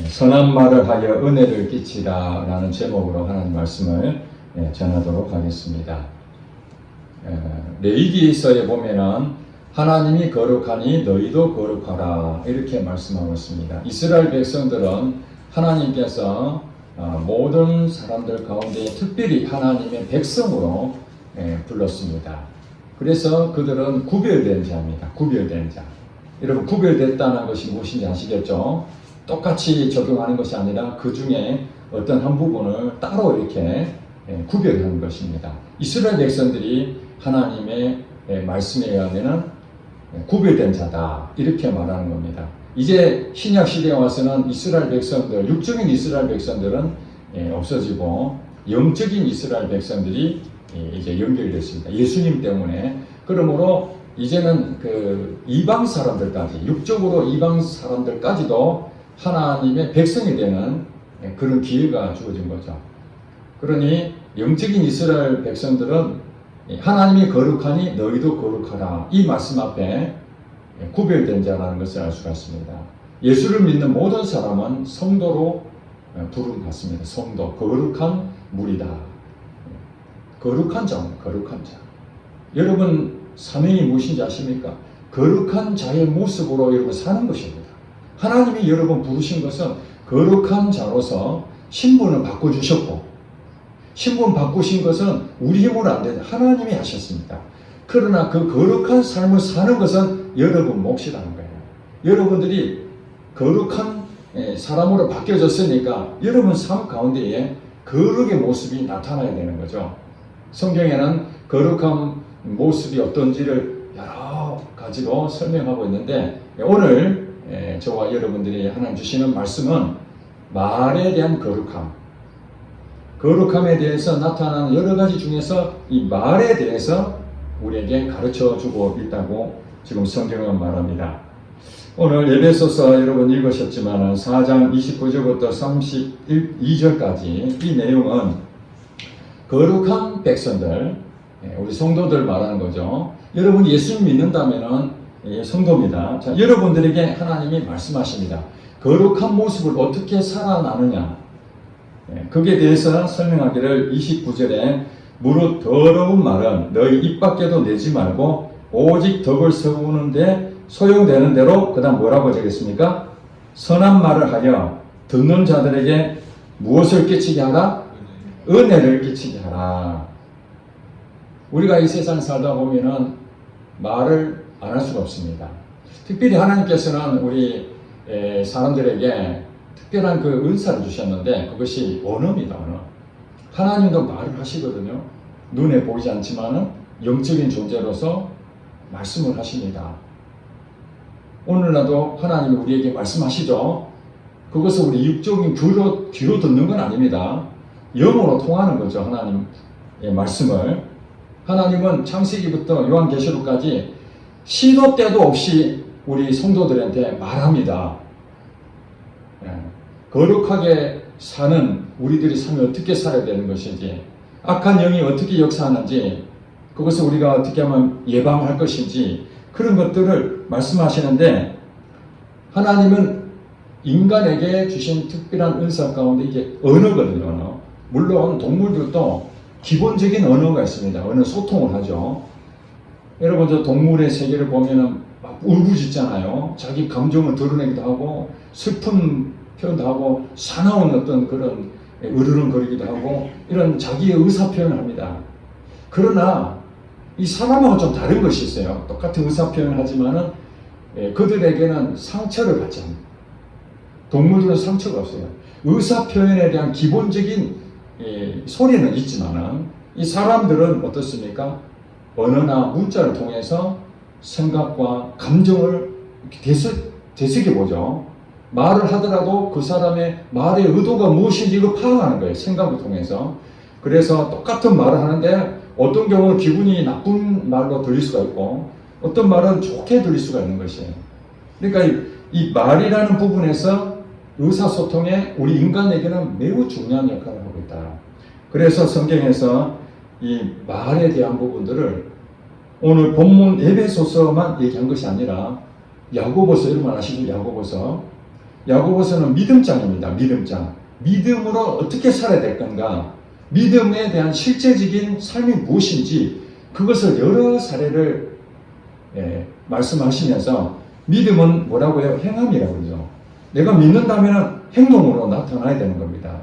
선한 말을 하여 은혜를 끼치라 라는 제목으로 하나님 말씀을 전하도록 하겠습니다. 레위기서에 보면은 하나님이 거룩하니 너희도 거룩하라 이렇게 말씀하고 있습니다. 이스라엘 백성들은 하나님께서 모든 사람들 가운데 특별히 하나님의 백성으로 불렀습니다. 그래서 그들은 구별된 자입니다. 구별된 자. 여러분, 구별됐다는 것이 무엇인지 아시겠죠? 똑같이 적용하는 것이 아니라 그 중에 어떤 한 부분을 따로 이렇게 구별하는 것입니다. 이스라엘 백성들이 하나님의 말씀에 의하면 구별된 자다 이렇게 말하는 겁니다. 이제 신약 시대에 와서는 이스라엘 백성들, 육적인 이스라엘 백성들은 없어지고 영적인 이스라엘 백성들이 이제 연결됐습니다. 예수님 때문에. 그러므로 이제는 그 이방 사람들까지, 육적으로 이방 사람들까지도 하나님의 백성이 되는 그런 기회가 주어진 거죠. 그러니 영적인 이스라엘 백성들은 하나님이 거룩하니 너희도 거룩하라 이 말씀 앞에 구별된 자라는 것을 알 수가 있습니다. 예수를 믿는 모든 사람은 성도로 부름받습니다. 성도, 거룩한 무리다. 거룩한 자입니다. 거룩한 자. 여러분 사명이 무엇인지 아십니까? 거룩한 자의 모습으로 여러분 사는 것입니다. 하나님이 여러분 부르신 것은 거룩한 자로서 신분을 바꿔주셨고, 신분 바꾸신 것은 우리 힘으로 안 되는 하나님이 하셨습니다. 그러나 그 거룩한 삶을 사는 것은 여러분 몫이라는 거예요. 여러분들이 거룩한 사람으로 바뀌어졌으니까 여러분 삶 가운데에 거룩의 모습이 나타나야 되는 거죠. 성경에는 거룩한 모습이 어떤지를 여러 가지로 설명하고 있는데, 오늘 저와 여러분들이 하나님 주시는 말씀은 말에 대한 거룩함, 거룩함에 대해서 나타나는 여러 가지 중에서 이 말에 대해서 우리에게 가르쳐 주고 있다고 지금 성경은 말합니다. 오늘 에베소서 여러분 읽으셨지만 4장 29절부터 32절까지 이 내용은 거룩한 백성들, 우리 성도들 말하는 거죠. 여러분 예수님 믿는다면은 성도입니다. 자, 여러분들에게 하나님이 말씀하십니다. 거룩한 모습을 어떻게 살아나느냐, 거기에 대해서 설명하기를 29절에 무릇 더러운 말은 너희 입 밖에도 내지 말고 오직 덕을 세우는데 소용되는 대로, 그 다음 뭐라고 적겠습니까? 선한 말을 하여 듣는 자들에게 무엇을 끼치게 하라? 은혜를 끼치게 하라. 우리가 이 세상 살다 보면은 말을 안 할 수가 없습니다. 특별히 하나님께서는 우리 사람들에게 특별한 그 은사를 주셨는데 그것이 언어입니다. 언어. 하나님도 말을 하시거든요. 눈에 보이지 않지만은 영적인 존재로서 말씀을 하십니다. 오늘날도 하나님이 우리에게 말씀하시죠. 그것은 우리 육적인 귀로 듣는 건 아닙니다. 영으로 통하는 거죠. 하나님의 말씀을. 하나님은 창세기부터 요한계시록까지 시도 때도 없이 우리 성도들한테 말합니다. 거룩하게 사는 우리들이 삶을 어떻게 살아야 되는 것인지, 악한 영이 어떻게 역사하는지, 그것을 우리가 어떻게 하면 예방할 것인지, 그런 것들을 말씀하시는데, 하나님은 인간에게 주신 특별한 은사 가운데 이게 언어거든요. 언어. 물론 동물들도 기본적인 언어가 있습니다. 언어 소통을 하죠. 여러분 저 동물의 세계를 보면은 막 울부짖잖아요. 자기 감정을 드러내기도 하고 슬픈 표현도 하고 사나운 어떤 그런 으르렁거리기도 하고 이런 자기의 의사 표현을 합니다. 그러나 이 사람하고 좀 다른 것이 있어요. 똑같은 의사 표현을 하지만은 그들에게는 상처를 받지 않습니다. 동물들은 상처가 없어요. 의사 표현에 대한 기본적인 소리는 있지만은 이 사람들은 어떻습니까? 언어나 문자를 통해서 생각과 감정을 되새겨 보죠. 말을 하더라도 그 사람의 말의 의도가 무엇인지 이걸 파악하는 거예요. 생각을 통해서. 그래서 똑같은 말을 하는데 어떤 경우는 기분이 나쁜 말로 들릴 수가 있고 어떤 말은 좋게 들릴 수가 있는 것이에요. 그러니까 이 말이라는 부분에서 의사소통에 우리 인간에게는 매우 중요한 역할을 하고 있다. 그래서 성경에서 이 말에 대한 부분들을 오늘 본문 에베소서만 얘기한 것이 아니라 야고보서, 여러분 아시죠? 야고보서 야고보서는 믿음장입니다. 믿음장. 믿음으로 어떻게 살아야 될 건가? 믿음에 대한 실제적인 삶이 무엇인지 그것을 여러 사례를 말씀하시면서 믿음은 뭐라고요? 행함이라고 그러죠. 내가 믿는다면 행동으로 나타나야 되는 겁니다.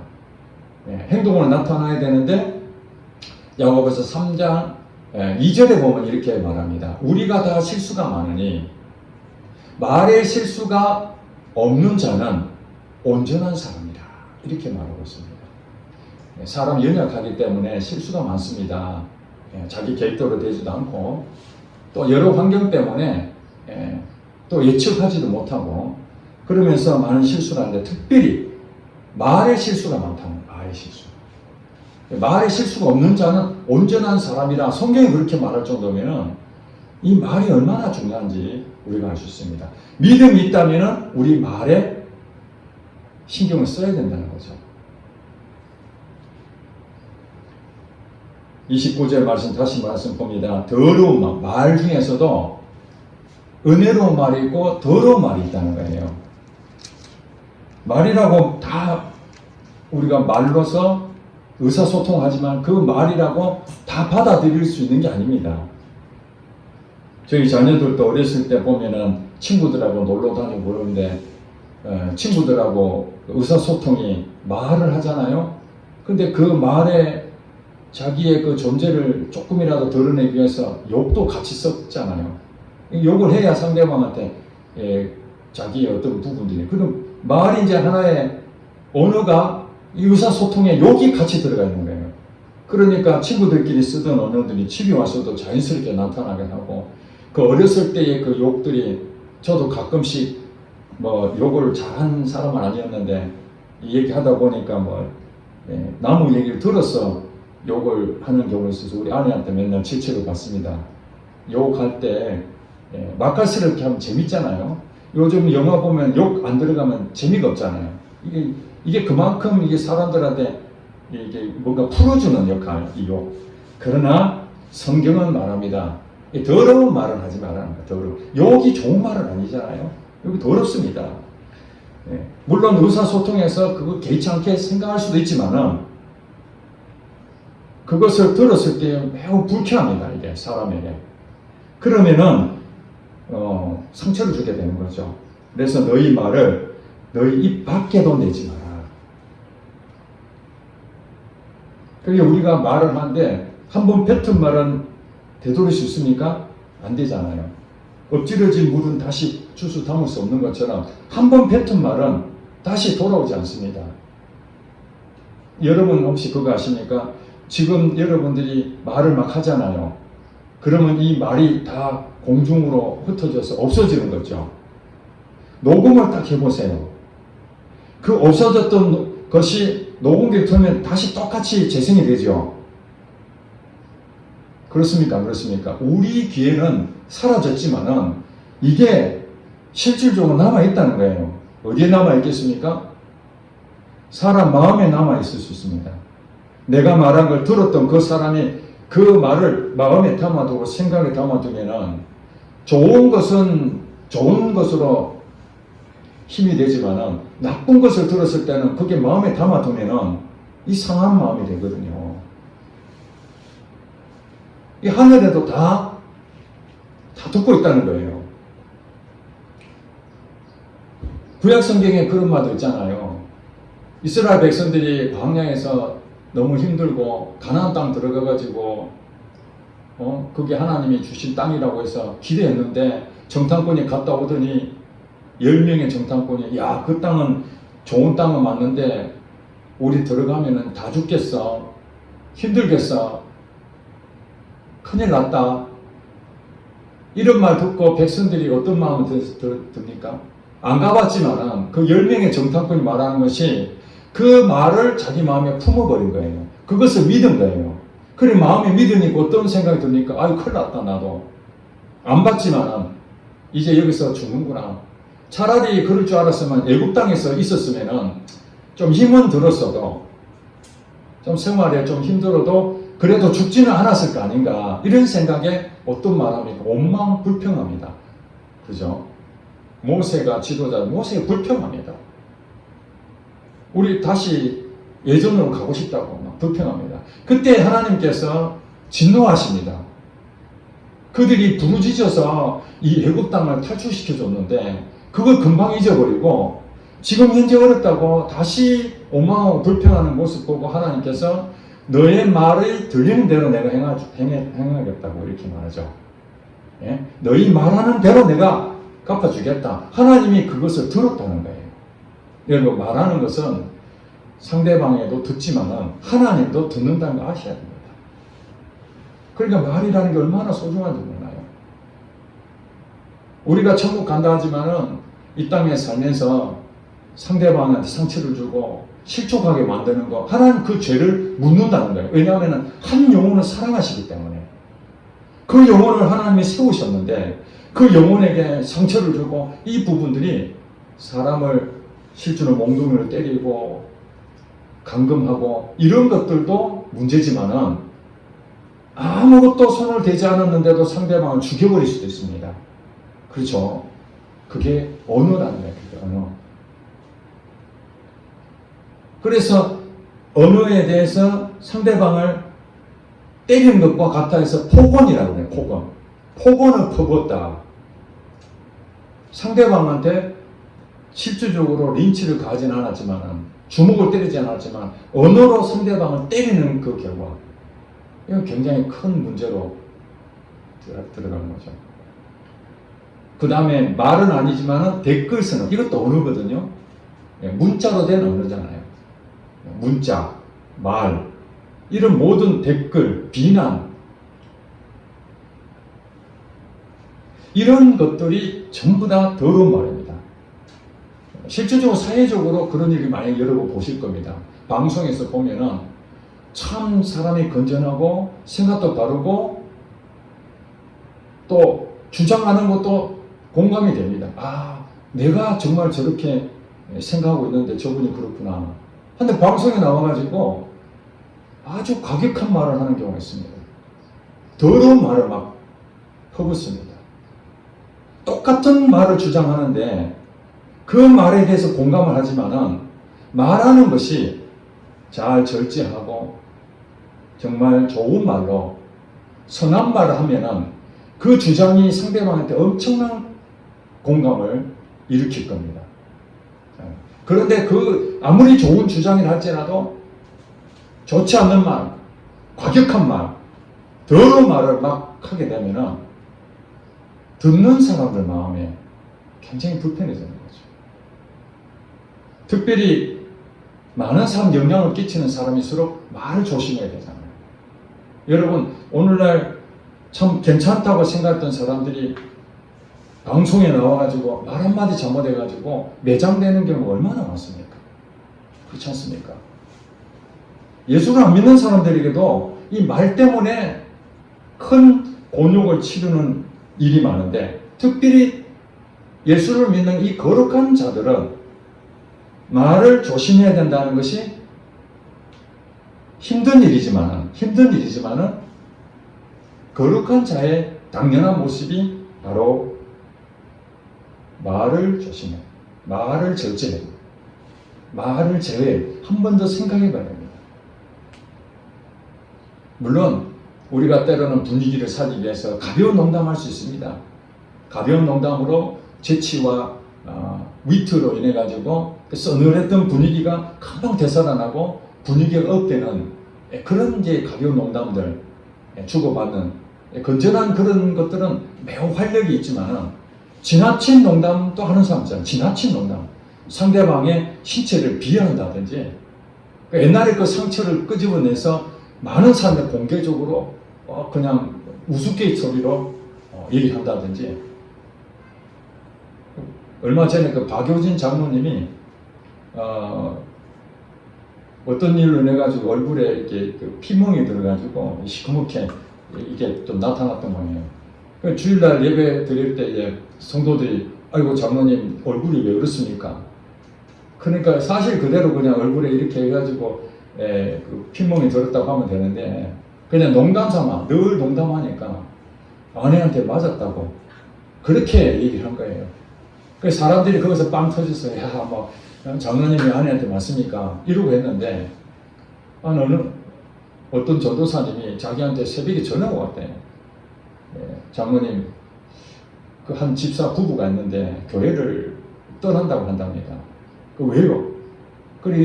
행동으로 나타나야 되는데 야고보서 3장 2절에 보면 이렇게 말합니다. 우리가 다 실수가 많으니 말에 실수가 없는 자는 온전한 사람이다. 이렇게 말하고 있습니다. 사람 연약하기 때문에 실수가 많습니다. 자기 계획대로 되지도 않고 또 여러 환경 때문에 또 예측하지도 못하고 그러면서 많은 실수를 하는데 특별히 말의 실수가 많다는 말의 실수. 말의 실수가 없는 자는 온전한 사람이라 성경이 그렇게 말할 정도면 이 말이 얼마나 중요한지 우리가 알 수 있습니다. 믿음이 있다면 우리 말에 신경을 써야 된다는 거죠. 29절 말씀 다시 말씀 봅니다. 더러운 말 중에서도 은혜로운 말이 있고 더러운 말이 있다는 거예요. 말이라고 다 우리가 말로서 의사소통하지만 그 말이라고 다 받아들일 수 있는 게 아닙니다. 저희 자녀들도 어렸을 때 보면은 친구들하고 놀러 다니고 그러는데 친구들하고 의사소통이 말을 하잖아요. 근데 그 말에 자기의 그 존재를 조금이라도 드러내기 위해서 욕도 같이 썼잖아요. 욕을 해야 상대방한테 자기의 어떤 부분들이 그럼 말이 이제 하나의 언어가 의사소통에 욕이 같이 들어가 있는 거예요. 그러니까 친구들끼리 쓰던 언어들이 집에 와서도 자연스럽게 나타나게 하고 그 어렸을 때의 그 욕들이 저도 가끔씩 뭐 욕을 잘한 사람은 아니었는데 이 얘기하다 보니까 나무 얘기를 들어서 욕을 하는 경우가 있어서 우리 아내한테 맨날 질책을 받습니다. 욕할 때 맛깔스럽게 하면 재밌잖아요. 요즘 영화 보면 욕 안 들어가면 재미가 없잖아요. 이게 그만큼 이게 사람들한테 이게 뭔가 풀어주는 역할, 이 욕. 그러나 성경은 말합니다. 더러운 말은 하지 말라는 거예요. 더러워. 욕이 좋은 말은 아니잖아요. 여기 더럽습니다. 물론 의사소통에서 그거 개의치 않게 생각할 수도 있지만은 그것을 들었을 때 매우 불쾌합니다. 이게 사람에게. 그러면은 상처를 주게 되는 거죠. 그래서 너희 말을 너희 입 밖에도 내지 마라. 그러니까 우리가 말을 하는데 한 번 뱉은 말은 되돌릴 수 있습니까? 안 되잖아요. 엎질러진 물은 다시 주워 담을 수 없는 것처럼 한 번 뱉은 말은 다시 돌아오지 않습니다. 여러분 혹시 그거 아십니까? 지금 여러분들이 말을 막 하잖아요. 그러면 이 말이 다 공중으로 흩어져서 없어지는 거죠. 녹음을 딱 해보세요. 그 없어졌던 것이 녹음기를 틀면 다시 똑같이 재생이 되죠. 그렇습니까? 안 그렇습니까? 우리 귀에는 사라졌지만은 이게 실질적으로 남아있다는 거예요. 어디에 남아있겠습니까? 사람 마음에 남아있을 수 있습니다. 내가 말한 걸 들었던 그 사람이 그 말을 마음에 담아두고 생각에 담아두면은 좋은 것은 좋은 것으로 힘이 되지만은 나쁜 것을 들었을 때는 그게 마음에 담아두면은 이상한 마음이 되거든요. 이 하늘에도 다 듣고 있다는 거예요. 구약 성경에 그런 말도 있잖아요. 이스라엘 백성들이 광야에서 너무 힘들고 가나안 땅 들어가가지고 그게 하나님이 주신 땅이라고 해서 기대했는데 정탐꾼이 갔다 오더니 10명의 정탐꾼이 야, 그 땅은 좋은 땅은 맞는데 우리 들어가면은 다 죽겠어. 힘들겠어. 큰일 났다. 이런 말 듣고 백성들이 어떤 마음을 듭니까? 안 가봤지만 그 10명의 정탐꾼이 말하는 것이 그 말을 자기 마음에 품어버린 거예요. 그것을 믿은 거예요. 그래 마음에 믿으니까 어떤 생각이 듭니까? 아유 큰일 났다 나도. 안 봤지만 이제 여기서 죽는구나. 차라리 그럴 줄 알았으면 애국 땅에서 있었으면 좀 힘은 들었어도 좀 생활에 좀 힘들어도 그래도 죽지는 않았을 거 아닌가 이런 생각에 어떤 말합니까? 원망 불평합니다. 그죠? 모세가 지도자 모세가 불평합니다. 우리 다시 예전으로 가고 싶다고 막 불평합니다. 그때 하나님께서 진노하십니다. 그들이 부르짖어서 이 애굽 땅을 탈출시켜 줬는데 그걸 금방 잊어버리고 지금 현재 어렵다고 다시 오망하고 불평하는 모습 보고 하나님께서 너의 말이 들리는 대로 내가 행하겠다고 이렇게 말하죠. 예? 너희 말하는 대로 내가 갚아주겠다. 하나님이 그것을 들었다는 거예요. 여러분, 말하는 것은 상대방에도 듣지만은 하나님도 듣는다는 거 아셔야 됩니다. 그러니까 말이라는 게 얼마나 소중한지 몰라요. 우리가 천국 간다 하지만은 이 땅에 살면서 상대방한테 상처를 주고 실족하게 만드는 거, 하나님 그 죄를 묻는다는 거예요. 왜냐하면 한 영혼을 사랑하시기 때문에. 그 영혼을 하나님이 세우셨는데 그 영혼에게 상처를 주고 이 부분들이 사람을 실제로 몽둥이를 때리고 감금하고 이런 것들도 문제지만은 아무것도 손을 대지 않았는데도 상대방을 죽여버릴 수도 있습니다. 그렇죠? 그게 언어라는 거예요. 그게 언어. 그래서 언어에 대해서 상대방을 때리는 것과 같아 해서 폭언이라고 해요. 폭언. 폭언을 퍼붓다. 상대방한테 실질적으로 린치를 가하진 않았지만 주먹을 때리지 않았지만 언어로 상대방을 때리는 그 결과, 이건 굉장히 큰 문제로 들어가는 거죠. 그 다음에 말은 아니지만 댓글 쓰는, 이것도 언어거든요. 문자로 된 언어잖아요. 문자, 말, 이런 모든 댓글, 비난, 이런 것들이 전부 다 더러운 말입니다. 실질적으로 사회적으로 그런 일이 많이 여러 번 보실 겁니다. 방송에서 보면은 참 사람이 건전하고 생각도 다르고 또 주장하는 것도 공감이 됩니다. 아, 내가 정말 저렇게 생각하고 있는데 저분이 그렇구나. 근데 방송에 나와가지고 아주 과격한 말을 하는 경우가 있습니다. 더러운 말을 막 퍼붓습니다. 똑같은 말을 주장하는데 그 말에 대해서 공감을 하지만은 말하는 것이 잘 절제하고 정말 좋은 말로 선한 말을 하면은 그 주장이 상대방한테 엄청난 공감을 일으킬 겁니다. 그런데 그 아무리 좋은 주장이라 할지라도 좋지 않는 말, 과격한 말, 더러운 말을 막 하게 되면은 듣는 사람들 마음에 굉장히 불편해지는 거죠. 특별히 많은 사람 영향을 끼치는 사람일수록 말을 조심해야 되잖아요. 여러분, 오늘날 참 괜찮다고 생각했던 사람들이 방송에 나와가지고 말 한마디 잘못해가지고 매장되는 경우가 얼마나 많습니까? 그렇지 않습니까? 예수를 안 믿는 사람들에게도 이 말 때문에 큰 곤욕을 치르는 일이 많은데, 특별히 예수를 믿는 이 거룩한 자들은 말을 조심해야 된다는 것이 힘든 일이지만은 거룩한 자의 당연한 모습이 바로 말을 조심해, 말을 절제해, 말을 제외해. 한 번 더 생각해 봐야 됩니다. 물론 우리가 때로는 분위기를 살리기 위해서 가벼운 농담할 수 있습니다. 가벼운 농담으로 재치와 위트로 인해 가지고 서늘했던 분위기가 금방 되살아나고 분위기가 업되는 그런 이제 가벼운 농담들 주고받는 건전한 그런 것들은 매우 활력이 있지만 지나친 농담도 하는 사람 있잖아요. 지나친 농담. 상대방의 신체를 비하한다든지 옛날에 그 상처를 끄집어내서 많은 사람들 공개적으로 그냥 우스갯소리로 얘기한다든지. 얼마 전에 그 박효진 장로님이 어떤 일로 인해 가지고 얼굴에 이렇게 그 피멍이 들어가지고 시커멓게 이게 좀 나타났던 거예요. 주일날 예배 드릴 때 이제 성도들이 아이고 장로님 얼굴이 왜 그렇습니까? 그러니까 사실 그대로 그냥 얼굴에 이렇게 해가지고 그 피멍이 들었다고 하면 되는데 그냥 농담삼아 늘 농담하니까 아내한테 맞았다고 그렇게 얘기를 한 거예요. 그래서 사람들이 거기서 빵 터졌어요. 야, 뭐 장로님이 아내한테 맞습니까? 이러고 했는데 어떤 전도사님이 자기한테 새벽에 전화가 왔대요. 장로님, 그 한 집사 부부가 있는데 교회를 떠난다고 한답니다. 그 왜요? 그래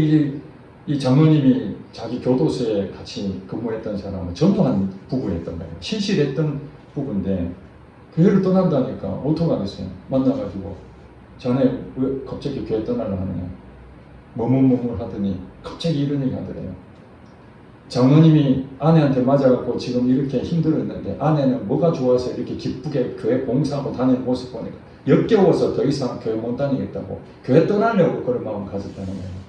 이 장로님이 자기 교도소에 같이 근무했던 사람은 전도한 부부였던 거예요. 신실했던 부부인데 교회를 떠난다니까 어떡하겠어요? 만나가지고 자네 왜 갑자기 교회 떠나려 하느냐? 머뭇머뭇 하더니 갑자기 이런 얘기 하더래요. 장로님이 아내한테 맞아갖고 지금 이렇게 힘들었는데 아내는 뭐가 좋아서 이렇게 기쁘게 교회 봉사하고 다니는 모습 보니까 역겨워서 더 이상 교회 못 다니겠다고 교회 떠나려고 그런 마음 가졌다는 거예요.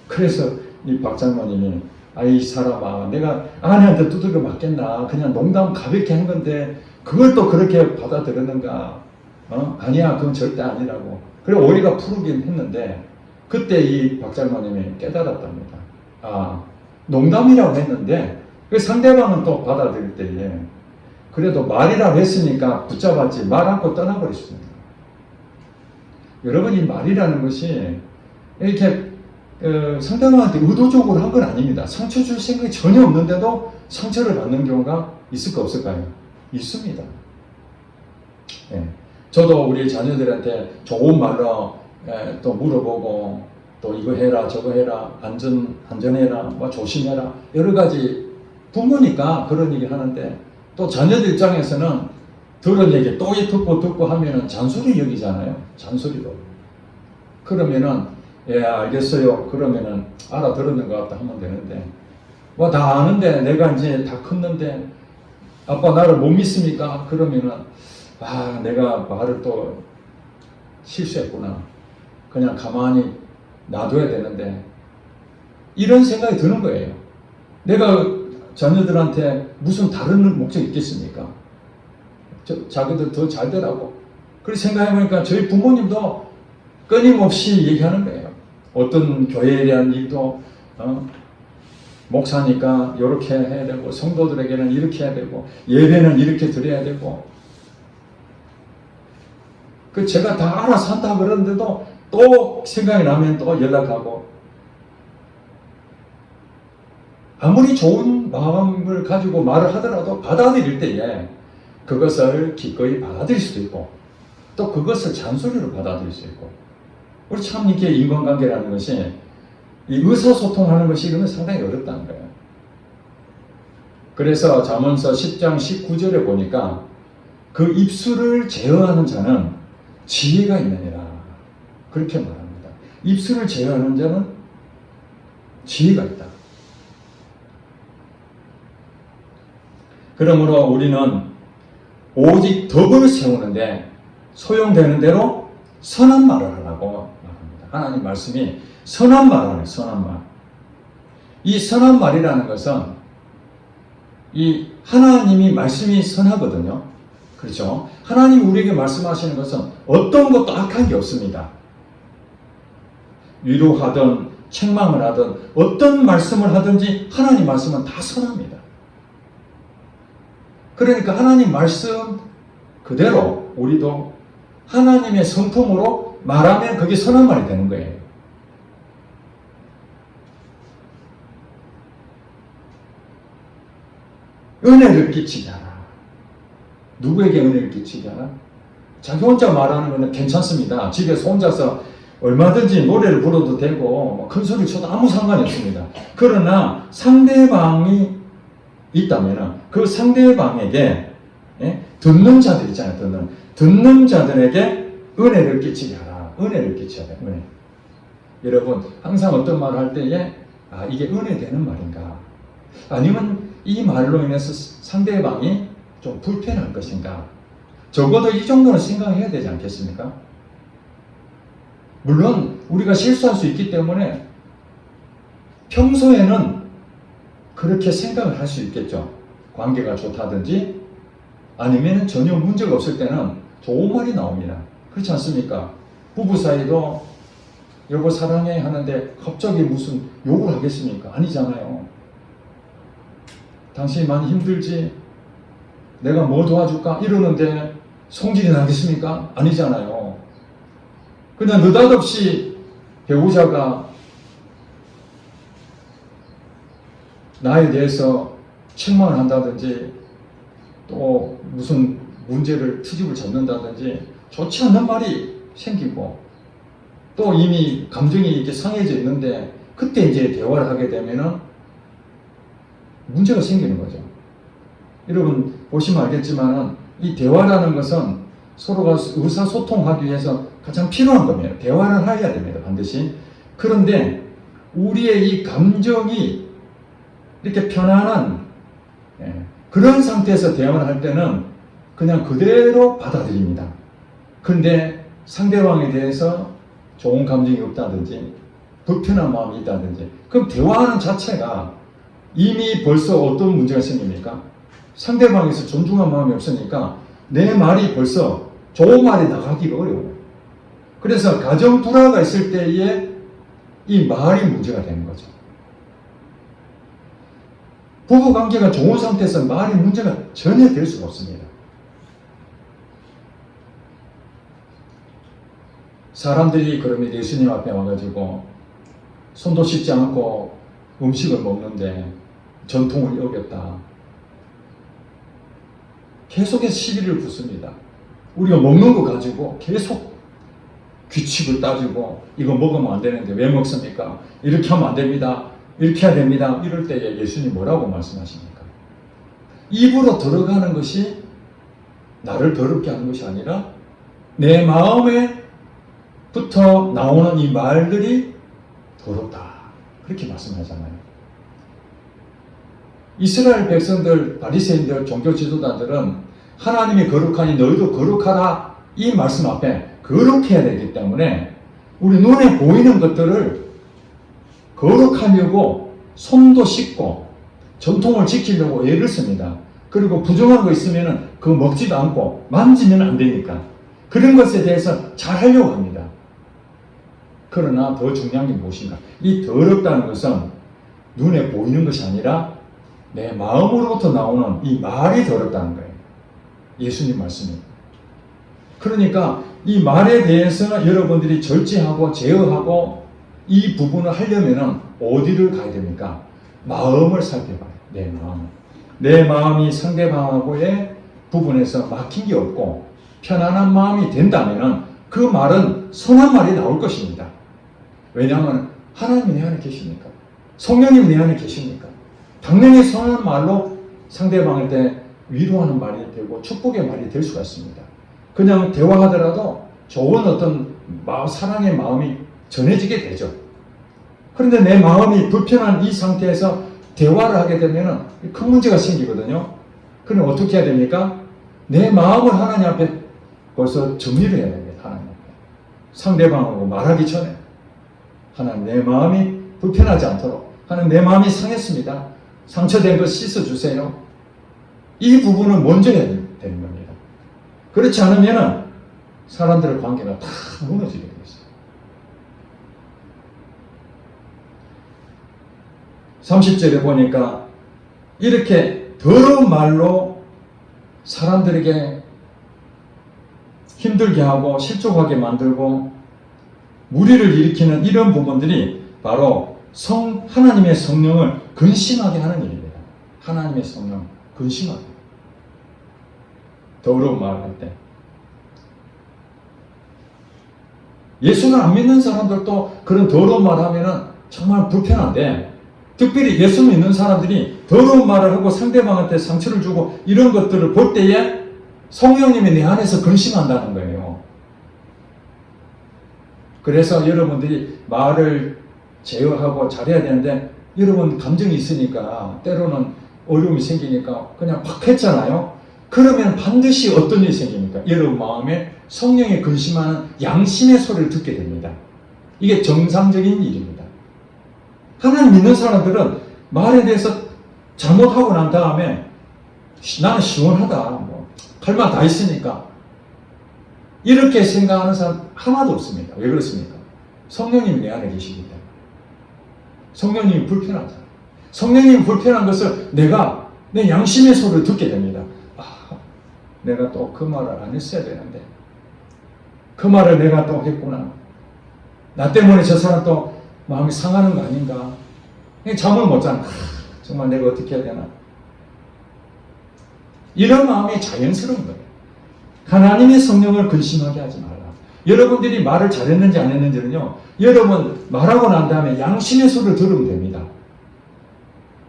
그래서 이 박 장로님이 아이 사람아, 내가 아내한테 두들겨 맞겠나? 그냥 농담 가볍게 한 건데 그걸 또 그렇게 받아들였는가? 아니야, 그건 절대 아니라고. 그래 오해가 풀리긴 했는데 그때 이 박 장로님이 깨달았답니다. 농담이라고 했는데 그 상대방은 또 받아들일 때에 그래도 말이라고 했으니까 붙잡았지 말 않고 떠나버렸습니다. 여러분, 이 말이라는 것이 이렇게 상대방한테 의도적으로 한 건 아닙니다. 상처 줄 생각이 전혀 없는데도 상처를 받는 경우가 있을까 없을까요? 있습니다. 네. 저도 우리 자녀들한테 좋은 말로 또 물어보고 또 이거 해라 저거 해라 안전해라 뭐 조심해라 여러 가지 부모니까 그런 얘기 하는데 또 자녀들 입장에서는 들은 얘기 또 듣고 하면은 잔소리 여기잖아요. 잔소리로. 그러면은 예 알겠어요. 그러면은 알아들었는 것 같다 하면 되는데 뭐 다 아는데 내가 이제 다 컸는데 아빠 나를 못 믿습니까? 그러면은 내가 말을 또 실수했구나. 그냥 가만히 놔둬야 되는데 이런 생각이 드는 거예요. 내가 자녀들한테 무슨 다른 목적이 있겠습니까? 자기들 더 잘 되라고. 그렇게 생각해보니까 저희 부모님도 끊임없이 얘기하는 거예요. 어떤 교회에 대한 일도 목사니까 이렇게 해야 되고 성도들에게는 이렇게 해야 되고 예배는 이렇게 드려야 되고 제가 다 알아서 한다 그러는데도 또 생각이 나면 또 연락하고 아무리 좋은 마음을 가지고 말을 하더라도 받아들일 때에 그것을 기꺼이 받아들일 수도 있고 또 그것을 잔소리로 받아들일 수 있고 우리 참 이게 인간관계라는 것이 이 의사소통하는 것이 이거는 상당히 어렵다는 거예요. 그래서 잠언서 10장 19절에 보니까 그 입술을 제어하는 자는 지혜가 있느니라 그렇게 말합니다. 입술을 제어하는 자는 지혜가 있다. 그러므로 우리는 오직 덕을 세우는데 소용되는 대로 선한 말을 하라고 말합니다. 하나님 말씀이 선한 말을 하네요. 선한 말. 이 선한 말이라는 것은 이 하나님이 말씀이 선하거든요. 그렇죠? 하나님이 우리에게 말씀하시는 것은 어떤 것도 악한 게 없습니다. 위로하든 책망을 하든 어떤 말씀을 하든지 하나님 말씀은 다 선합니다. 그러니까 하나님 말씀 그대로 우리도 하나님의 성품으로 말하면 그게 선한 말이 되는 거예요. 은혜를 끼치게 하라. 누구에게 은혜를 끼치게 하라? 자기 혼자 말하는 것은 괜찮습니다. 집에서 혼자서 얼마든지 노래를 불러도 되고 큰 소리를 쳐도 아무 상관이 없습니다. 그러나 상대방이 있다면 그 상대방에게 듣는 자들 있잖아요. 듣는 자들에게 은혜를 끼치게 하라. 은혜를 끼쳐야 돼요. 은혜. 여러분 항상 어떤 말을 할 때에 이게 은혜 되는 말인가? 아니면 이 말로 인해서 상대방이 좀 불편할 것인가? 적어도 이 정도는 생각해야 되지 않겠습니까? 물론 우리가 실수할 수 있기 때문에 평소에는 그렇게 생각을 할 수 있겠죠. 관계가 좋다든지 아니면 전혀 문제가 없을 때는 좋은 말이 나옵니다. 그렇지 않습니까? 부부 사이도 여보 사랑해 하는데 갑자기 무슨 욕을 하겠습니까? 아니잖아요. 당신이 많이 힘들지? 내가 뭐 도와줄까? 이러는데 성질이 나겠습니까? 아니잖아요. 그냥 느닷없이 배우자가 나에 대해서 책망을 한다든지 또 무슨 문제를 트집을 잡는다든지 좋지 않는 말이 생기고 또 이미 감정이 이렇게 상해져 있는데 그때 이제 대화를 하게 되면은 문제가 생기는 거죠. 여러분 보시면 알겠지만은 이 대화라는 것은 서로가 의사소통하기 위해서 가장 필요한 겁니다. 대화를 해야 됩니다. 반드시. 그런데 우리의 이 감정이 이렇게 편안한 그런 상태에서 대화를 할 때는 그냥 그대로 받아들입니다. 근데 상대방에 대해서 좋은 감정이 없다든지 불편한 마음이 있다든지 그럼 대화하는 자체가 이미 벌써 어떤 문제가 생깁니까? 상대방에서 존중한 마음이 없으니까 내 말이 벌써 좋은 말이 나가기가 어려워요. 그래서 가정 불화가 있을 때에 이 말이 문제가 되는 거죠. 부부 관계가 좋은 상태에서 말이 문제가 전혀 될 수가 없습니다. 사람들이 그러면 예수님 앞에 와가지고 손도 씻지 않고 음식을 먹는데 전통을 어겼다. 계속해서 시비를 붙습니다. 우리가 먹는 거 가지고 계속 규칙을 따지고 이거 먹으면 안 되는데 왜 먹습니까? 이렇게 하면 안 됩니다. 이렇게 해야 됩니다. 이럴 때에 예수님 뭐라고 말씀하십니까? 입으로 들어가는 것이 나를 더럽게 하는 것이 아니라 내 마음에부터 나오는 이 말들이 더럽다. 그렇게 말씀하잖아요. 이스라엘 백성들, 바리새인들, 종교 지도자들은 하나님이 거룩하니 너희도 거룩하라 이 말씀 앞에 거룩해야 되기 때문에 우리 눈에 보이는 것들을 거룩하려고 손도 씻고 전통을 지키려고 애를 씁니다. 그리고 부정한 거 있으면 그거 먹지도 않고 만지면 안 되니까 그런 것에 대해서 잘 하려고 합니다. 그러나 더 중요한 게 무엇인가? 이 더럽다는 것은 눈에 보이는 것이 아니라 내 마음으로부터 나오는 이 말이 더럽다는 거예요. 예수님 말씀이. 그러니까 이 말에 대해서 여러분들이 절제하고 제어하고 이 부분을 하려면 어디를 가야 됩니까? 마음을 살펴봐요. 내 마음. 내 마음이 상대방하고의 부분에서 막힌 게 없고 편안한 마음이 된다면 그 말은 선한 말이 나올 것입니다. 왜냐하면 하나님이 내 안에 계시니까. 성령님이 내 안에 계시니까. 당연히 선한 말로 상대방을 때 위로하는 말이 되고 축복의 말이 될 수가 있습니다. 그냥 대화하더라도 좋은 어떤 사랑의 마음이 전해지게 되죠. 그런데 내 마음이 불편한 이 상태에서 대화를 하게 되면 큰 문제가 생기거든요. 그럼 어떻게 해야 됩니까? 내 마음을 하나님 앞에 벌써 정리를 해야 됩니다. 하나님 앞에. 상대방하고 말하기 전에 하나님 내 마음이 불편하지 않도록 하나님 내 마음이 상했습니다. 상처된 거 씻어주세요. 이 부분은 먼저 해야 되는 겁니다. 그렇지 않으면 사람들의 관계가 다 무너지게 되겠어요. 30절에 보니까 이렇게 더러운 말로 사람들에게 힘들게 하고 실족하게 만들고 무리를 일으키는 이런 부분들이 바로 하나님의 성령을 근심하게 하는 일입니다. 하나님의 성령 근심하게. 더러운 말을 할 때. 예수를 안 믿는 사람들도 그런 더러운 말을 하면 정말 불편한데 특별히 예수 믿는 사람들이 더러운 말을 하고 상대방한테 상처를 주고 이런 것들을 볼 때에 성령님이 내 안에서 근심한다는 거예요. 그래서 여러분들이 말을 제어하고 잘해야 되는데 여러분 감정이 있으니까 때로는 어려움이 생기니까 그냥 팍 했잖아요. 그러면 반드시 어떤 일이 생깁니까? 여러분 마음에 성령의 근심하는 양심의 소리를 듣게 됩니다. 이게 정상적인 일입니다. 하나님 믿는 사람들은 말에 대해서 잘못하고 난 다음에 나는 시원하다. 할 말 다 있으니까. 이렇게 생각하는 사람 하나도 없습니다. 왜 그렇습니까? 성령님이 내 안에 계시기 때문에. 성령님이 불편하잖아요. 성령님이 불편한 것을 내가 내 양심의 소리를 듣게 됩니다. 내가 또 그 말을 안 했어야 되는데 그 말을 내가 또 했구나. 나 때문에 저 사람 또 마음이 상하는 거 아닌가? 잠을 못 자는 정말 내가 어떻게 해야 되나? 이런 마음이 자연스러운 거예요. 하나님의 성령을 근심하게 하지 말라. 여러분들이 말을 잘했는지 안 했는지는요, 여러분 말하고 난 다음에 양심의 소리를 들으면 됩니다.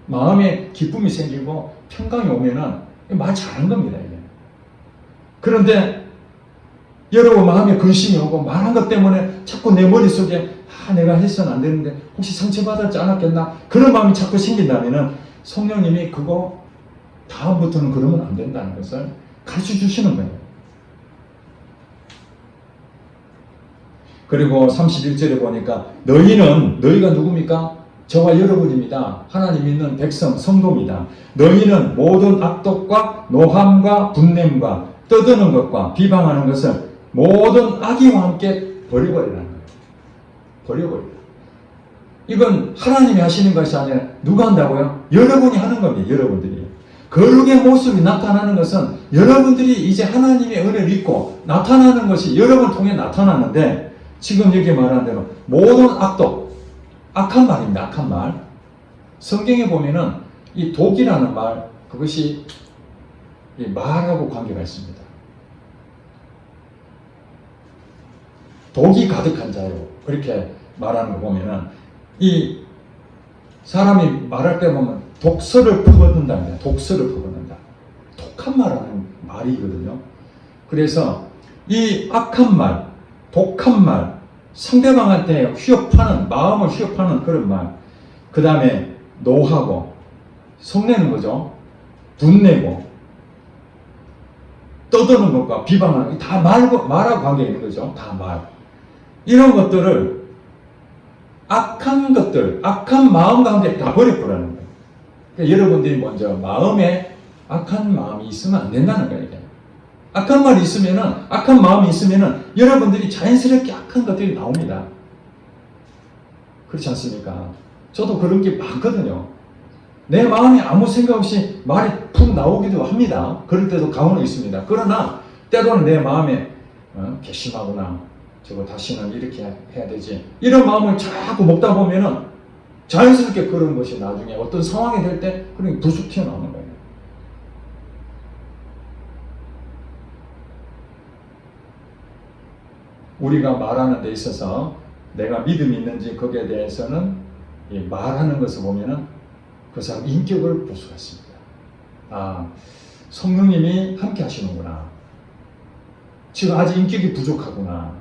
마음에 기쁨이 생기고 평강이 오면은 말 잘한 겁니다, 이게. 그런데 여러분 마음에 근심이 오고 말한 것 때문에 자꾸 내 머릿속에 내가 해서는 안 되는데 혹시 상처받았지 않았겠나? 그런 마음이 자꾸 생긴다면은 성령님이 그거 다음부터는 그러면 안 된다는 것을 가르쳐 주시는 거예요. 그리고 31절에 보니까 너희가 누굽니까? 저와 여러분입니다. 하나님 믿는 백성, 성도입니다. 너희는 모든 악독과 노함과 분냄과 떠드는 것과 비방하는 것을 모든 악의와 함께 버려버리라는 거예요. 버려버리라. 이건 하나님이 하시는 것이 아니라 누가 한다고요? 여러분이 하는 겁니다. 여러분들이. 거룩의 모습이 나타나는 것은 여러분들이 이제 하나님의 은혜를 입고 나타나는 것이 여러분 통해 나타나는데, 지금 여기 말한 대로 모든 악독, 악한 말입니다. 악한 말. 성경에 보면은 이 독이라는 말, 그것이 이 말하고 관계가 있습니다. 독이 가득한 자요. 그렇게 말하는 거 보면은 이 사람이 말할 때 보면 독서를 퍼붓는답니다. 독서를 퍼붓는다. 독한 말하는 말이거든요. 그래서 이 악한 말, 독한 말, 상대방한테 휘협하는, 마음을 휘협하는 그런 말, 그 다음에 노하고, 성내는 거죠. 분내고, 떠드는 것과 비방하는, 다 말하고 관계가 있는 거죠. 다 말. 이런 것들을, 악한 것들, 악한 마음과 함께 다 버려버리는 거예요. 그러니까 여러분들이 먼저 마음에 악한 마음이 있으면 안 된다는 거예요. 악한 말이 있으면은, 악한 마음이 있으면은 여러분들이 자연스럽게 악한 것들이 나옵니다. 그렇지 않습니까? 저도 그런 게 많거든요. 내 마음에 아무 생각 없이 말이 푹 나오기도 합니다. 그럴 때도 가오는 있습니다. 그러나 때로는 내 마음에 괘씸하구나, 저거 다시는 이렇게 해야 되지, 이런 마음을 자꾸 먹다 보면은 자연스럽게 그런 것이 나중에 어떤 상황이 될 때 그런 게 불쑥 튀어나오는 거예요. 우리가 말하는 데 있어서 내가 믿음이 있는지 거기에 대해서는 이 말하는 것을 보면은 그 사람 인격을 볼 수가 있습니다. 아, 성령님이 함께 하시는구나. 지금 아직 인격이 부족하구나.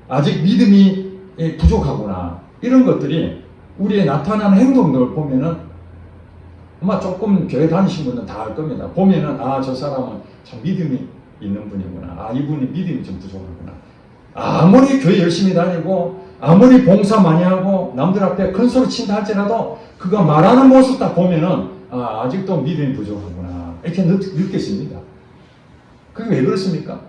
아직 믿음이 부족하구나. 이런 것들이 우리의 나타나는 행동들을 보면은 아마 조금 교회 다니신 분은 다 알 겁니다. 보면은 저 사람은 참 믿음이 있는 분이구나. 이분이 믿음이 좀 부족하구나. 아무리 교회 열심히 다니고 아무리 봉사 많이 하고 남들 앞에 큰 소리 친다 할지라도 그가 말하는 모습 딱 보면은 아직도 믿음이 부족하구나, 이렇게 느껴집니다. 그게 왜 그렇습니까?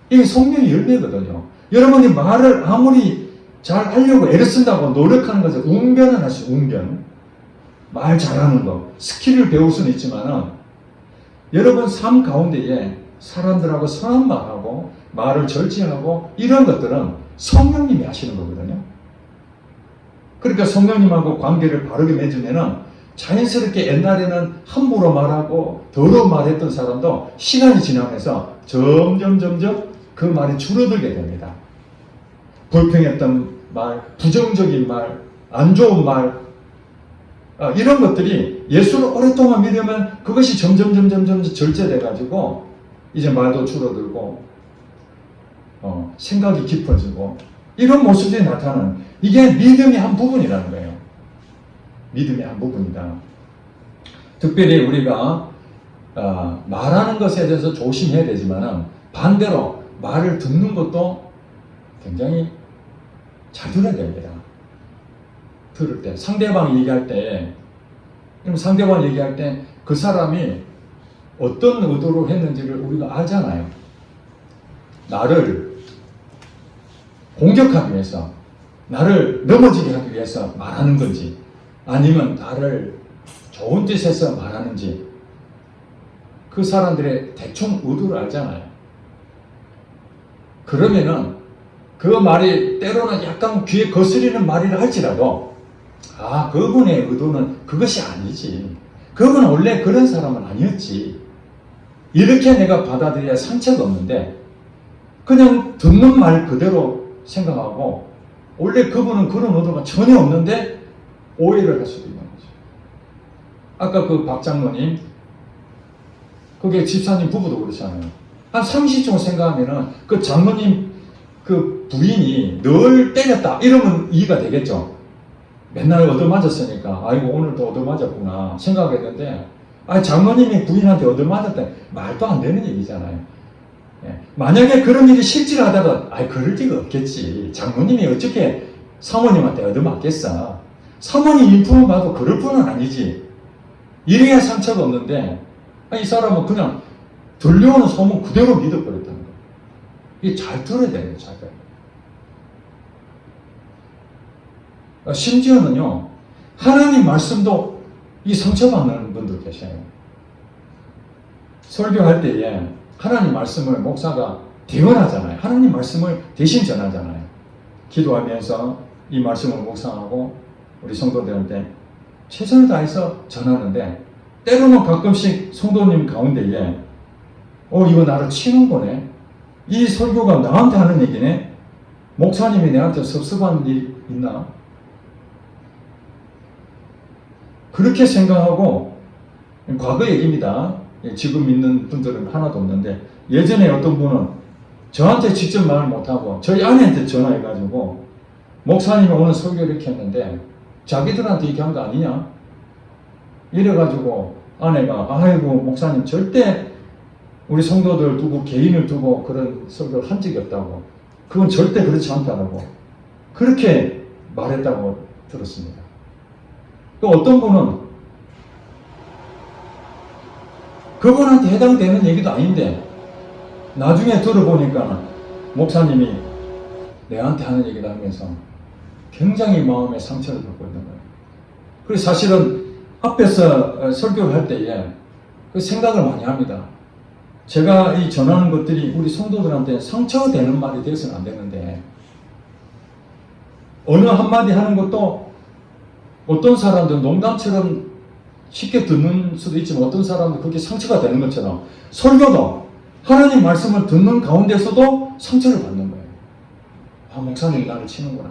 이게 성령의 열매거든요. 여러분이 말을 아무리 잘 하려고 애를 쓴다고 노력하는 것을 웅변은 하시죠. 웅변. 말 잘하는 거, 스킬을 배울 수는 있지만은 여러분 삶 가운데에 사람들하고 선한 말하고 말을 절제하고 이런 것들은 성령님이 하시는 거거든요. 그러니까 성령님하고 관계를 바르게 맺으면은 자연스럽게 옛날에는 함부로 말하고 더러운 말했던 사람도 시간이 지나면서 점점 그 말이 줄어들게 됩니다. 불평했던 말, 부정적인 말, 안 좋은 말, 이런 것들이 예수를 오랫동안 믿으면 그것이 점점 절제돼가지고 이제 말도 줄어들고 생각이 깊어지고 이런 모습이 나타나는, 이게 믿음의 한 부분이라는 거예요. 믿음의 한 부분이다. 특별히 우리가 말하는 것에 대해서 조심해야 되지만 반대로 말을 듣는 것도 굉장히 잘 들어야 됩니다. 들을 때, 상대방이 얘기할 때, 그 사람이 어떤 의도로 했는지를 우리가 알잖아요. 나를 공격하기 위해서, 나를 넘어지게 하기 위해서 말하는 건지, 아니면 나를 좋은 뜻에서 말하는지, 그 사람들의 대충 의도를 알잖아요. 그러면은 그 말이 때로는 약간 귀에 거스리는 말이라 할지라도 그분의 의도는 그것이 아니지. 그분은 원래 그런 사람은 아니었지. 이렇게 내가 받아들여야 상처가 없는데 그냥 듣는 말 그대로 생각하고 원래 그분은 그런 의도가 전혀 없는데 오해를 할 수도 있는 거죠. 아까 그 박 장로님, 그게 집사님 부부도 그렇잖아요. 한 30초 생각하면은 그 장로님 그 부인이 늘 때렸다 이러면 이해가 되겠죠. 맨날 얻어맞았으니까 아이고 오늘도 얻어맞았구나 생각했는데 장로님이 부인한테 얻어맞았다 말도 안 되는 얘기잖아요. 만약에 그런 일이 실제로 하다가 그럴 리가 없겠지. 장로님이 어떻게 사모님한테 얻어맞겠어. 사모님 인품을 봐도 그럴 뿐은 아니지. 이래야 상처가 없는데 이 사람은 그냥 들려오는 소문 그대로 믿어버렸다는 거예요. 이게 잘 들어야 되는 거예요. 잘 들어야 돼요. 심지어는요, 하나님 말씀도 이 상처받는 분들 계셔요. 설교할 때에 하나님 말씀을 목사가 대언하잖아요. 하나님 말씀을 대신 전하잖아요. 기도하면서 이 말씀을 묵상하고 우리 성도들한테 최선을 다해서 전하는데 때로는 가끔씩 성도님 가운데에 이거 나를 치는 거네. 이 설교가 나한테 하는 얘기네. 목사님이 내한테 섭섭한 일 있나? 그렇게 생각하고 과거 얘기입니다. 지금 있는 분들은 하나도 없는데 예전에 어떤 분은 저한테 직접 말을 못하고 저희 아내한테 전화해가지고 목사님이 오늘 설교 이렇게 했는데 자기들한테 얘기한 거 아니냐? 이래가지고 아내가 아이고 목사님 절대 우리 성도들 두고 개인을 두고 그런 설교를 한 적이 없다고, 그건 절대 그렇지 않다고 그렇게 말했다고 들었습니다. 또 어떤 분은 그분한테 해당되는 얘기도 아닌데 나중에 들어보니까 목사님이 내한테 하는 얘기다 하면서 굉장히 마음에 상처를 받고 있는 거예요. 그래서 사실은 앞에서 설교를 할 때에 그 생각을 많이 합니다. 제가 이 전하는 것들이 우리 성도들한테 상처가 되는 말이 되어서는 안 되는데 어느 한마디 하는 것도 어떤 사람들은 농담처럼 쉽게 듣는 수도 있지만 어떤 사람들은 그게 상처가 되는 것처럼 설교도 하나님 말씀을 듣는 가운데서도 상처를 받는 거예요. 목사님이 나를 치는구나.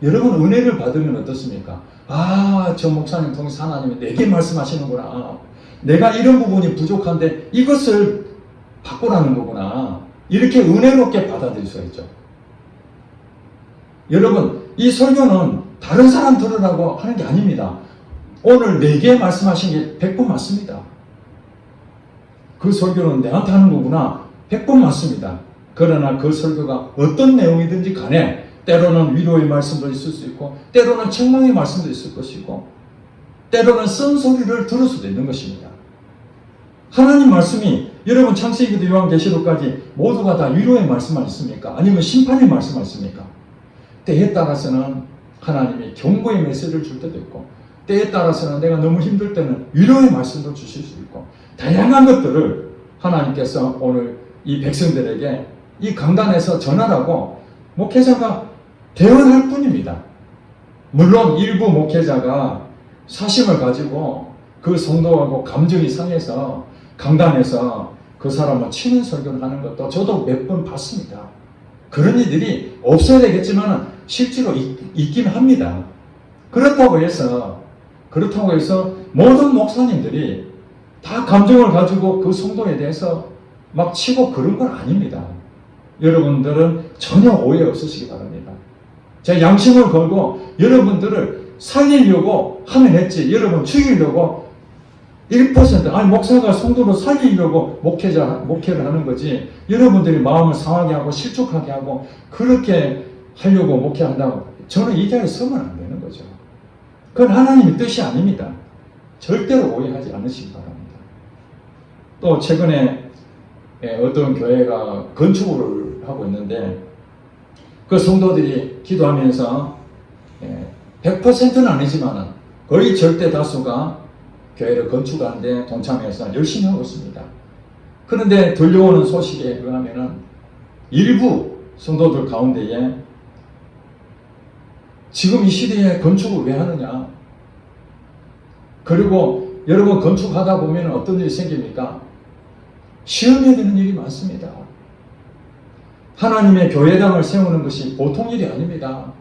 여러분 은혜를 받으면 어떻습니까? 저 목사님 통해서 하나님이 내게 말씀하시는구나. 내가 이런 부분이 부족한데 이것을 바꾸라는 거구나. 이렇게 은혜롭게 받아들일 수 있죠. 여러분 이 설교는 다른 사람 들으라고 하는 게 아닙니다. 오늘 내게 말씀하신 게 100번 맞습니다. 그 설교는 내한테 하는 거구나. 100번 맞습니다. 그러나 그 설교가 어떤 내용이든지 간에 때로는 위로의 말씀도 있을 수 있고 때로는 책망의 말씀도 있을 것이고 때로는 쓴소리를 들을 수도 있는 것입니다. 하나님 말씀이 여러분 창세기부터 요한계시록까지 모두가 다 위로의 말씀만 있습니까? 아니면 심판의 말씀만 있습니까? 때에 따라서는 하나님이 경고의 메시지를 줄 때도 있고 때에 따라서는 내가 너무 힘들 때는 위로의 말씀도 주실 수 있고 다양한 것들을 하나님께서 오늘 이 백성들에게 이 강단에서 전하라고 목회자가 대언할 뿐입니다. 물론 일부 목회자가 사심을 가지고 그 성도하고 감정이 상해서 강단에서 그 사람을 치는 설교를 하는 것도 저도 몇 번 봤습니다. 그런 이들이 없어야 되겠지만 실제로 있긴 합니다. 그렇다고 해서 모든 목사님들이 다 감정을 가지고 그 성도에 대해서 막 치고 그런 건 아닙니다. 여러분들은 전혀 오해 없으시기 바랍니다. 제가 양심을 걸고 여러분들을 살리려고 하면 했지 여러분 죽이려고 1% 목사가 성도를 살리려고 목회를 하는 거지 여러분들이 마음을 상하게 하고 실족하게 하고 그렇게 하려고 목회한다고 저는 이 자리에 서면 안 되는 거죠. 그건 하나님의 뜻이 아닙니다. 절대로 오해하지 않으시기 바랍니다. 또 최근에 어떤 교회가 건축을 하고 있는데 그 성도들이 기도하면서 100%는 아니지만 거의 절대 다수가 교회를 건축하는데 동참해서 열심히 하고 있습니다. 그런데 들려오는 소식에 의하면 일부 성도들 가운데에 지금 이 시대에 건축을 왜 하느냐? 그리고 여러분 건축하다 보면 어떤 일이 생깁니까? 시험에 드는 일이 많습니다. 하나님의 교회당을 세우는 것이 보통 일이 아닙니다.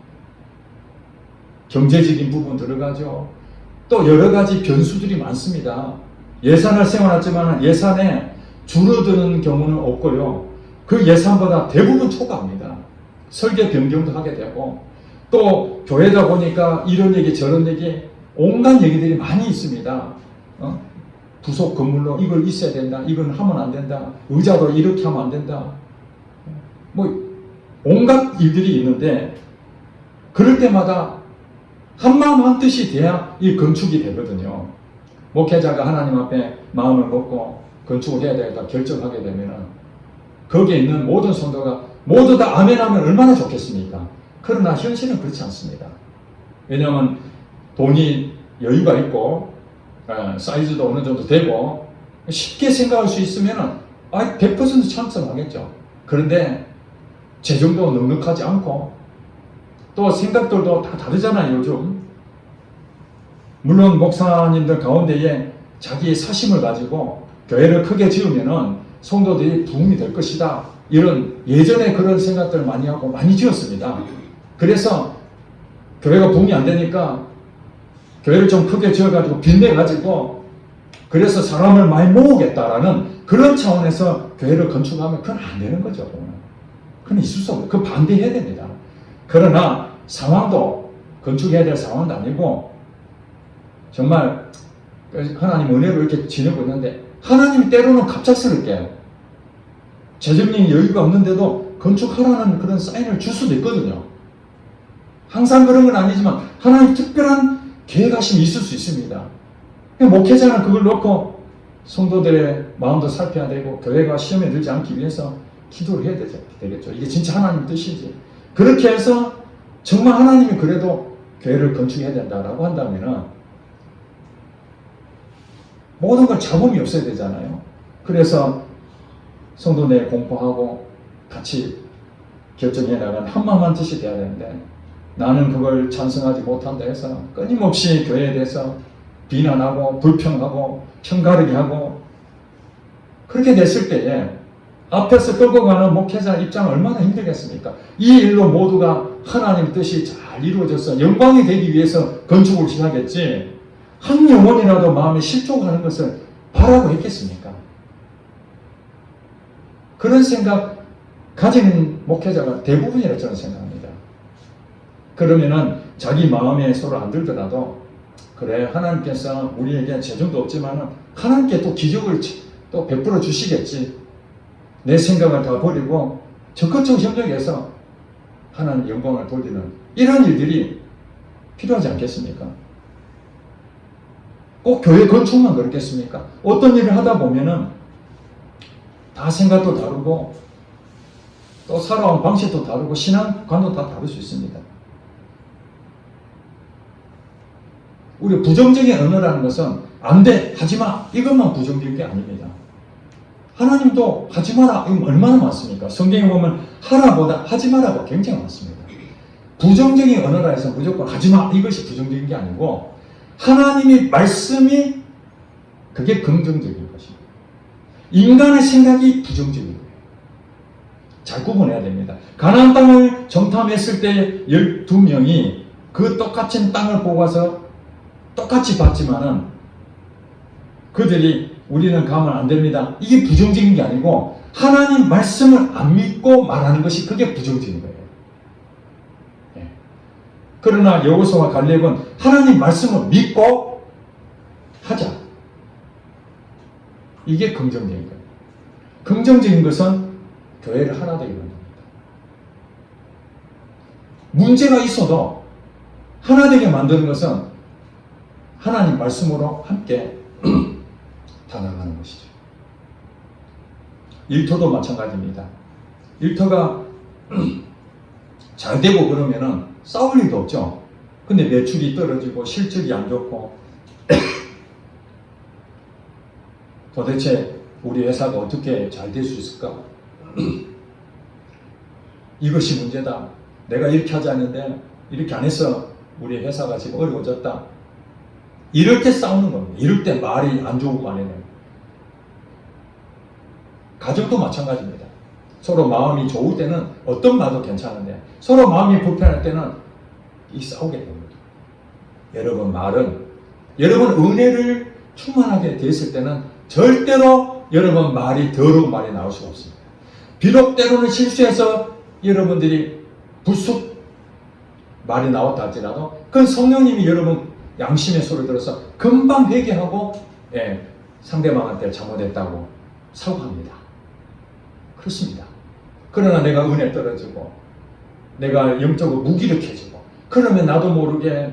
경제적인 부분 들어가죠. 또 여러 가지 변수들이 많습니다. 예산을 세워놨지만 예산에 줄어드는 경우는 없고요. 그 예산보다 대부분 초과합니다. 설계 변경도 하게 되고 또 교회다 보니까 이런 얘기 저런 얘기 온갖 얘기들이 많이 있습니다. 부속 건물로 이걸 있어야 된다. 이건 하면 안 된다. 의자도 이렇게 하면 안 된다. 뭐 온갖 일들이 있는데 그럴 때마다 한마음 한뜻이 돼야 이 건축이 되거든요. 목회자가 하나님 앞에 마음을 먹고 건축을 해야 되겠다 결정하게 되면은 거기에 있는 모든 성도가 모두 다 아멘하면 얼마나 좋겠습니까? 그러나 현실은 그렇지 않습니다. 왜냐하면 돈이 여유가 있고 사이즈도 어느 정도 되고 쉽게 생각할 수 있으면은 100% 찬성하겠죠. 그런데 재정도 넉넉하지 않고 또 생각들도 다 다르잖아요. 요즘 물론 목사님들 가운데에 자기의 사심을 가지고 교회를 크게 지으면은 성도들이 부흥이 될 것이다. 이런 예전에 그런 생각들을 많이 하고 많이 지었습니다. 그래서 교회가 부흥이 안 되니까 교회를 좀 크게 지어가지고 빚내가지고 그래서 사람을 많이 모으겠다라는 그런 차원에서 교회를 건축하면 그건 안 되는 거죠. 그건 있을 수 없어요. 그 반대해야 됩니다. 그러나 상황도 건축해야 될 상황도 아니고 정말 하나님 은혜로 이렇게 지내고 있는데 하나님이 때로는 갑작스럽게 재정적인 여유가 없는데도 건축하라는 그런 사인을 줄 수도 있거든요. 항상 그런 건 아니지만 하나님 특별한 계획하심이 있을 수 있습니다. 목회자는 그걸 놓고 성도들의 마음도 살펴야 되고 교회가 시험에 들지 않기 위해서 기도를 해야 되겠죠. 이게 진짜 하나님 뜻이지. 그렇게 해서 정말 하나님이 그래도 교회를 건축해야 된다라고 한다면은 모든 걸 잡음이 없어야 되잖아요. 그래서 성도 내 공포하고 같이 결정해 나간 한마음 한뜻이 돼야 되는데 나는 그걸 찬성하지 못한다 해서 끊임없이 교회에 대해서 비난하고 불평하고 편가르기 하고 그렇게 됐을 때에 앞에서 끌고 가는 목회자 입장은 얼마나 힘들겠습니까? 이 일로 모두가 하나님 뜻이 잘 이루어져서 영광이 되기 위해서 건축을 시작했지 한 영혼이라도 마음에 실족하는 것을 바라고 했겠습니까? 그런 생각 가지는 목회자가 대부분이라고 저는 생각합니다. 그러면은 자기 마음에 서로 안 들더라도 그래 하나님께서 우리에게 재정도 없지만 하나님께 또 기적을 또 베풀어 주시겠지. 내 생각을 다 버리고 적극적 협력해서 하나님 영광을 돌리는 이런 일들이 필요하지 않겠습니까? 꼭 교회 건축만 그렇겠습니까? 어떤 일을 하다 보면은 다 생각도 다르고 또 살아온 방식도 다르고 신앙관도 다 다를 수 있습니다. 우리 부정적인 언어라는 것은 안 돼, 하지마 이것만 부정적인 게 아닙니다. 하나님도 하지 마라 이건 얼마나 많습니까? 성경에 보면 하라보다 하지 마라가 굉장히 많습니다. 부정적인 언어라 해서 무조건 하지 마 이것이 부정적인 게 아니고 하나님의 말씀이 그게 긍정적인 것입니다. 인간의 생각이 부정적인 거예요. 잘 구분해야 됩니다. 가나안 땅을 정탐했을 때 12명이 그 똑같은 땅을 보고 와서 똑같이 봤지만은 그들이 우리는 가면 안 됩니다. 이게 부정적인 게 아니고 하나님 말씀을 안 믿고 말하는 것이 그게 부정적인 거예요. 예. 그러나 여호수아와 갈렙은 하나님 말씀을 믿고 하자. 이게 긍정적인 거예요. 긍정적인 것은 교회를 하나 되게 만듭니다. 문제가 있어도 하나 되게 만드는 것은 하나님 말씀으로 함께 다 나가는 것이죠. 일터도 마찬가지입니다. 일터가 잘 되고 그러면은 싸울 일도 없죠. 근데 매출이 떨어지고 실적이 안 좋고 도대체 우리 회사가 어떻게 잘 될 수 있을까? 이것이 문제다. 내가 이렇게 하지 않는데 이렇게 안 해서 우리 회사가 지금 어려워졌다. 이럴 때 싸우는 겁니다. 이럴 때 말이 안 좋고 안 해요. 가정도 마찬가지입니다. 서로 마음이 좋을 때는 어떤 말도 괜찮은데 서로 마음이 불편할 때는 싸우게 됩니다. 여러분 말은 여러분 은혜를 충만하게 됐을 때는 절대로 여러분 말이 더러운 말이 나올 수가 없습니다. 비록 때로는 실수해서 여러분들이 불쑥 말이 나왔다 할지라도 그건 성령님이 여러분 양심의 소리 들어서 금방 회개하고 상대방한테 잘못했다고 사과합니다. 그렇습니다. 그러나 내가 은혜 떨어지고 내가 영적으로 무기력해지고 그러면 나도 모르게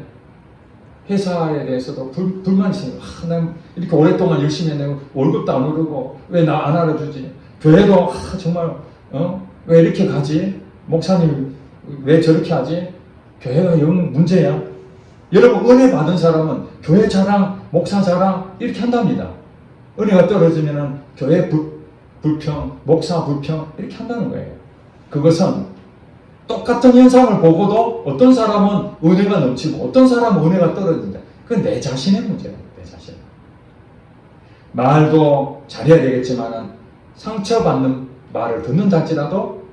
회사에 대해서도 불만이 생겨요. 난 이렇게 오랫동안 열심히 했는데 월급도 안 오르고 왜 나 안 알아주지? 교회도 정말 왜 이렇게 가지? 목사님 왜 저렇게 하지? 교회가 영 문제야. 여러분 은혜 받은 사람은 교회 자랑, 목사 자랑 이렇게 한답니다. 은혜가 떨어지면은 교회 불평, 목사 불평 이렇게 한다는 거예요. 그것은 똑같은 현상을 보고도 어떤 사람은 은혜가 넘치고 어떤 사람은 은혜가 떨어진다. 그건 내 자신의 문제예요. 내 자신. 말도 잘해야 되겠지만은 상처받는 말을 듣는다 할지라도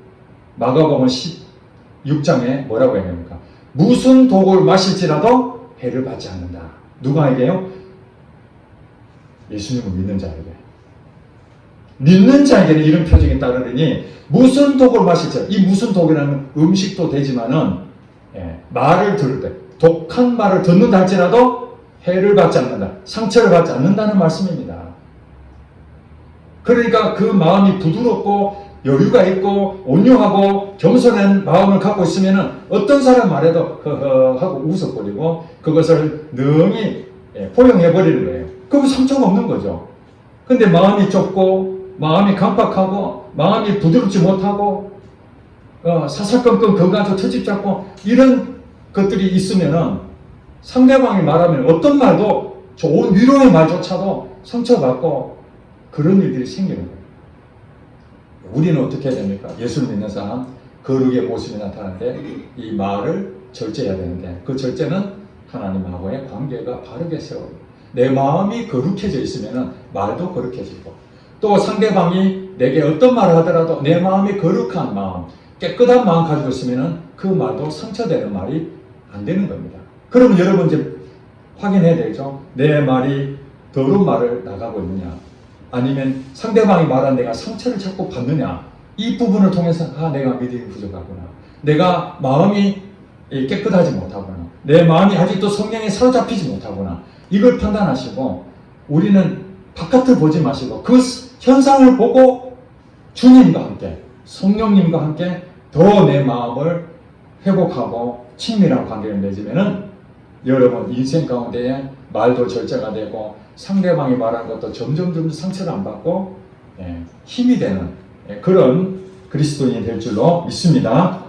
마가복음 16장에 뭐라고 했습니까? 무슨 독을 마실지라도 해를 받지 않는다. 누가에게요? 예수님을 믿는 자에게. 믿는 자에게는 이런 표정이 따르니 무슨 독을 마실지, 이 무슨 독이라는 음식도 되지만은 말을 들을 때 독한 말을 듣는다 할지라도 해를 받지 않는다. 상처를 받지 않는다는 말씀입니다. 그러니까 그 마음이 부드럽고 여유가 있고 온유하고 겸손한 마음을 갖고 있으면은 어떤 사람 말해도 허허 하고 웃어버리고 그것을 능히 포용해버리는 거예요. 그럼 상처가 없는 거죠. 근데 마음이 좁고 마음이 강박하고 마음이 부드럽지 못하고 사사건건 그거 가지고 트집 잡고 이런 것들이 있으면은 상대방이 말하면 어떤 말도 좋은 위로의 말조차도 상처받고 그런 일들이 생기는 거예요. 우리는 어떻게 해야 됩니까? 예수를 믿는 사람 거룩의 모습이 나타나는데 이 말을 절제해야 되는데 그 절제는 하나님하고의 관계가 바르게 세워요. 내 마음이 거룩해져 있으면 말도 거룩해지고 또 상대방이 내게 어떤 말을 하더라도 내 마음이 거룩한 마음, 깨끗한 마음 가지고 있으면 그 말도 상처되는 말이 안 되는 겁니다. 그러면 여러분 이제 확인해야 되죠. 내 말이 더러운 말을 나가고 있느냐 아니면 상대방이 말한 내가 상처를 자꾸 받느냐 이 부분을 통해서 내가 믿음이 부족하구나. 내가 마음이 깨끗하지 못하구나. 내 마음이 아직도 성령에 사로잡히지 못하구나. 이걸 판단하시고 우리는 바깥을 보지 마시고 그 현상을 보고 주님과 함께 성령님과 함께 더 내 마음을 회복하고 친밀한 관계를 맺으면은 여러분 인생 가운데에 말도 절제가 되고 상대방이 말하는 것도 점점 상처를 안 받고 힘이 되는 그런 그리스도인이 될 줄로 믿습니다.